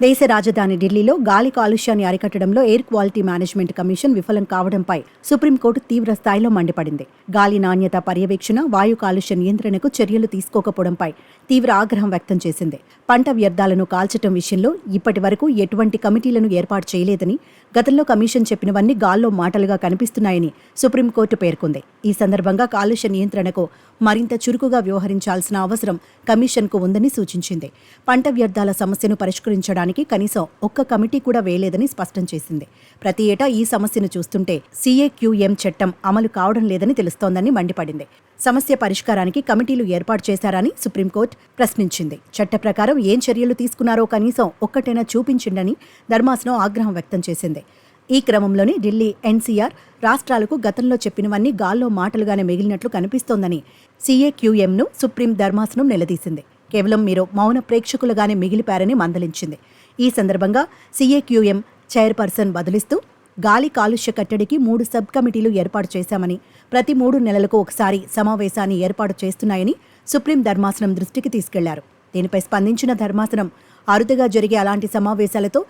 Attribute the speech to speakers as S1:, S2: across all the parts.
S1: దేశ రాజధాని ఢిల్లీలో గాలి కాలుష్యాన్ని అరికట్టడంలో ఎయిర్ క్వాలిటీ మేనేజ్మెంట్ కమిషన్ విఫలం కావడంపై సుప్రీంకోర్టు తీవ్ర స్థాయిలో మండిపడింది. గాలి నాణ్యత పర్యవేక్షణ, వాయు కాలుష్య నియంత్రణకు చర్యలు తీసుకోకపోవడంపై తీవ్ర ఆగ్రహం వ్యక్తం చేసింది. పంట వ్యర్థాలను కాల్చడం విషయంలో ఇప్పటి వరకు ఎటువంటి కమిటీలను ఏర్పాటు చేయలేదని, గతంలో కమిషన్ చెప్పినవన్నీ గాల్లో మాటలుగా కనిపిస్తున్నాయని సుప్రీంకోర్టు పేర్కొంది. ఈ సందర్భంగా కాలుష్య నియంత్రణకు మరింత చురుకుగా వ్యవహరించాల్సిన అవసరం కమిషన్కు ఉందని సూచించింది. పంట వ్యర్థాల సమస్యను పరిష్కరించడానికి కనీసం ఒక్క కమిటీ కూడా వేయలేదని స్పష్టం చేసింది. ప్రతి ఏటా ఈ సమస్యను చూస్తుంటే CAQM చట్టం అమలు కావడం లేదని తెలుస్తోందని మండిపడింది. సమస్య పరిష్కారానికి కమిటీలు ఏర్పాటు చేశారని సుప్రీంకోర్టు ప్రశ్నించింది. చట్ట ప్రకారం ఏం చర్యలు తీసుకున్నారో కనీసం ఒక్కటైనా చూపించిండని ధర్మాసనం ఆగ్రహం వ్యక్తం చేసింది. ఈ క్రమంలోనే ఢిల్లీ NCR రాష్ట్రాలకు గతంలో చెప్పినవన్నీ గాల్లో మాటలుగానే మిగిలినట్లు కనిపిస్తోందని CAQMను సుప్రీం ధర్మాసనం నిలదీసింది. కేవలం మీరు మౌన ప్రేక్షకులుగానే మిగిలిపారని మందలించింది. ఈ సందర్భంగా CAQM చైర్పర్సన్ బదులిస్తూ, గాలి కాలుష్య కట్టడికి 3 సబ్ కమిటీలు ఏర్పాటు చేశామని, ప్రతి 3 నెలలకు ఒకసారి సమావేశాన్ని ఏర్పాటు చేస్తున్నాయని సుప్రీం ధర్మాసనం దృష్టికి తీసుకెళ్లారు. దీనిపై స్పందించిన ధర్మాసనం అరుదుగా జరిగే అలాంటి సమావేశాలతో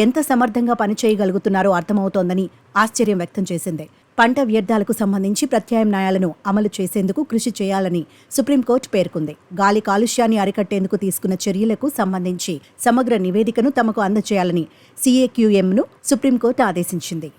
S1: ఎంత సమర్థంగా పనిచేయగలుగుతున్నారో అర్థమవుతోందని ఆశ్చర్యం వ్యక్తం చేసింది. పంట వ్యర్థాలకు సంబంధించి ప్రత్యామ్నాయాలను అమలు చేసేందుకు కృషి చేయాలని సుప్రీంకోర్టు పేర్కొంది. గాలి కాలుష్యాన్ని అరికట్టేందుకు తీసుకున్న చర్యలకు సంబంధించి సమగ్ర నివేదికను తమకు అందజేయాలని CAQMను సుప్రీంకోర్టు ఆదేశించింది.